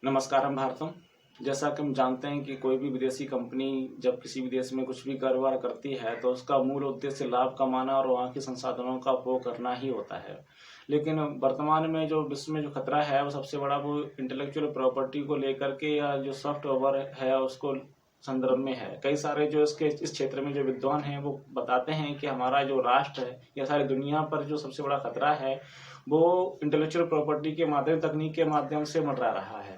नमस्कार हम भारतम। जैसा कि हम जानते हैं कि कोई भी विदेशी कंपनी जब किसी भी देश में कुछ भी कारोबार करती है तो उसका मूल उद्देश्य लाभ कमाना और वहाँ के संसाधनों का उपयोग करना ही होता है। लेकिन वर्तमान में जो विश्व में जो खतरा है वो सबसे बड़ा वो इंटेलेक्चुअल प्रॉपर्टी को लेकर के या जो सॉफ्टवेयर है उसको संदर्भ में है। कई सारे जो इस क्षेत्र में जो विद्वान हैं वो बताते हैं कि हमारा जो राष्ट्र है या सारी दुनिया पर जो सबसे बड़ा खतरा है वो इंटेलेक्चुअल प्रॉपर्टी के माध्यम तकनीक के माध्यम से मंडरा रहा है।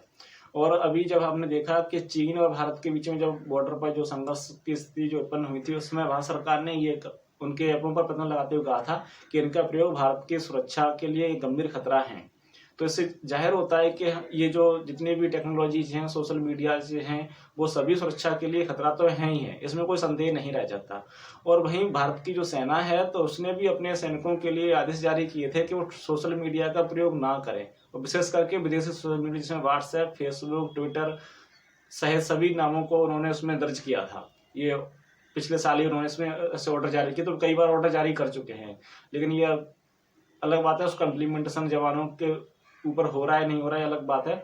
और अभी जब हमने देखा कि चीन और भारत के बीच में जब बॉर्डर पर जो संघर्ष की स्थिति जो उत्पन्न हुई थी उसमें भारत सरकार ने ये उनके ऐपों पर प्रतिबंध लगाते हुए कहा था कि इनका प्रयोग भारत की सुरक्षा के लिए एक गंभीर खतरा है। तो इससे जाहिर होता है कि ये जो जितनी भी टेक्नोलॉजीज हैं, सोशल मीडिया से हैं, वो सभी सुरक्षा के लिए खतरा तो है ही है, इसमें कोई संदेह नहीं रह जाता। और वहीं भारत की जो सेना है तो उसने भी अपने सैनिकों के लिए आदेश जारी किए थे कि वो सोशल मीडिया का प्रयोग ना करें, और विशेष करके विदेशी सोशल मीडिया जिसमें व्हाट्सएप, फेसबुक, ट्विटर सहित सभी नामों को उन्होंने उसमें दर्ज किया था। ये पिछले साल ही उन्होंने इसमें ऐसे ऑर्डर जारी किए, तो कई बार ऑर्डर जारी कर चुके हैं, लेकिन ये अलग बात है, उसका इम्प्लीमेंटेशन जवानों के ऊपर हो रहा है नहीं हो रहा है अलग बात है।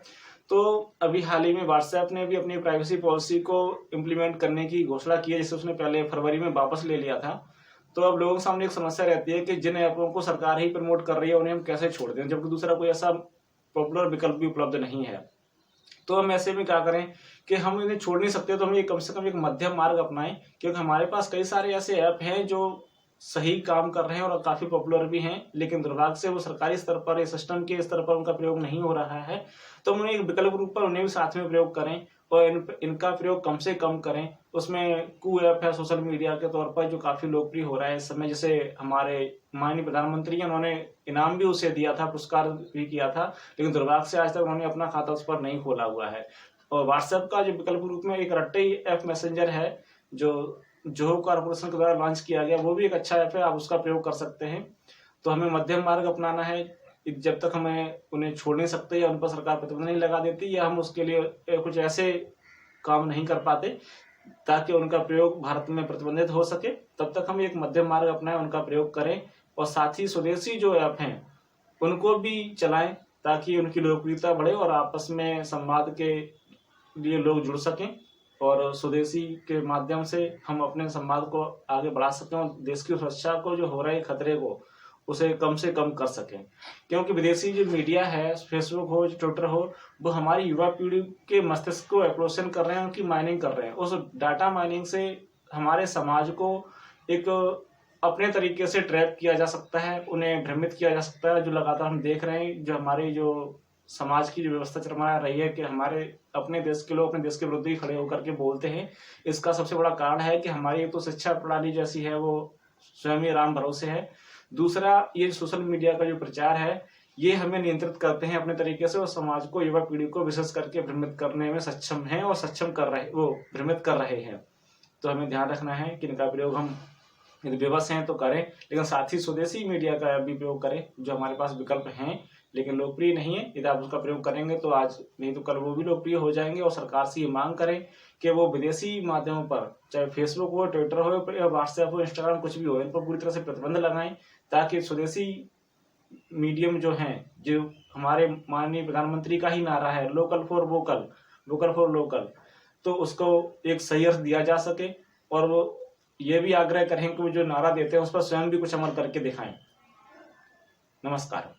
तो अभी हाल ही में व्हाट्सएप ने भी अपनी प्राइवेसी पॉलिसी को इम्प्लीमेंट करने की घोषणा की है, जिसे उसने पहले फरवरी में वापस ले लिया था। तो अब लोगों के सामने एक समस्या रहती है कि जिन ऐपों को सरकार ही प्रमोट कर रही है उन्हें हम कैसे छोड़ दें, जबकि दूसरा कोई ऐसा पॉपुलर विकल्प भी उपलब्ध नहीं है। तो हम ऐसे में क्या करें कि हम इन्हें छोड़ नहीं सकते, तो हम ये कम से कम एक मध्यम मार्ग अपनाएं, क्योंकि हमारे पास कई सारे ऐसे ऐप हैं जो सही काम कर रहे हैं और काफी पॉपुलर भी हैं, लेकिन दुर्भाग्य से वो सरकारी स्तर पर या सिस्टम के स्तर पर उनका प्रयोग नहीं हो रहा है। तो हम उन्हें एक विकल्प रूप पर उन्हें भी साथ में प्रयोग करें और इनका प्रयोग कम से कम करें। उसमें कू ऐप है सोशल मीडिया के तौर पर जो काफी लोकप्रिय हो रहा है इस समय, जैसे हमारे माननीय प्रधानमंत्री हैं, उन्होंने इनाम भी उसे दिया था, पुरस्कार भी किया था, लेकिन दुर्भाग्य से आज तक उन्होंने अपना खाता उस पर नहीं खोला हुआ है। और व्हाट्सएप का जो विकल्प रूप में एक रट्टे ऐप मैसेंजर है जो जोहो कॉर्पोरेशन के द्वारा लॉन्च किया गया, वो भी एक अच्छा ऐप है, आप उसका प्रयोग कर सकते हैं। तो हमें मध्यम मार्ग अपनाना है, जब तक हमें उन्हें छोड़ नहीं सकते या उन पर सरकार प्रतिबंध नहीं लगा देती या हम उसके लिए कुछ ऐसे काम नहीं कर पाते ताकि उनका प्रयोग भारत में प्रतिबंधित हो सके, तब तक हम एक मध्यम मार्ग अपनाएं, उनका प्रयोग करें और साथ ही स्वदेशी जो ऐप हैं उनको भी चलाएं ताकि उनकी लोकप्रियता बढ़े और आपस में संवाद के लिए लोग जुड़ सकें और स्वदेशी के माध्यम से हम अपने संवाद को आगे बढ़ा सकें और देश की सुरक्षा को जो हो रहे खतरे को उसे कम से कम कर सकें। क्योंकि विदेशी जो मीडिया है, फेसबुक हो, ट्विटर हो, वो हमारी युवा पीढ़ी के मस्तिष्क को एक्सप्लोरेशन कर रहे हैं, उनकी माइनिंग कर रहे हैं। उस डाटा माइनिंग से हमारे समाज को एक अपने तरीके से ट्रैप किया जा सकता है, उन्हें भ्रमित किया जा सकता है, जो लगातार हम देख रहे हैं। जो हमारी जो समाज की जो व्यवस्था चरमरा रही है कि हमारे अपने देश के लोग अपने देश के विरुद्ध ही खड़े होकर के बोलते हैं, इसका सबसे बड़ा कारण है कि हमारी एक तो शिक्षा प्रणाली जैसी है वो स्वयं ही राम भरोसे है। दूसरा, ये सोशल मीडिया का जो प्रचार है ये हमें नियंत्रित करते हैं अपने तरीके से और समाज को, युवा पीढ़ी को विशेष करके भ्रमित करने में सक्षम है और सक्षम कर रहे, वो भ्रमित कर रहे हैं। तो हमें ध्यान रखना है कि इनका प्रयोग हम यदि विवश हैं तो करें, लेकिन साथ ही स्वदेशी मीडिया का भी प्रयोग करें जो हमारे पास विकल्प हैं लेकिन लोकप्रिय नहीं है। यदि आप उसका प्रयोग करेंगे तो आज नहीं तो कल वो भी लोकप्रिय हो जाएंगे। और सरकार से ये मांग करें कि वो विदेशी माध्यमों पर, चाहे फेसबुक हो, ट्विटर हो या व्हाट्सएप हो, इंस्टाग्राम, कुछ भी हो, इन पर पूरी तरह से प्रतिबंध लगाएं ताकि स्वदेशी मीडियम जो हैं, जो हमारे माननीय प्रधानमंत्री का ही नारा है local for vocal, vocal for local, तो उसको एक सही अर्थ दिया जा सके। और वो ये भी आग्रह करें कि वो जो नारा देते हैं उस पर स्वयं भी कुछ अमल करके दिखाएं। नमस्कार।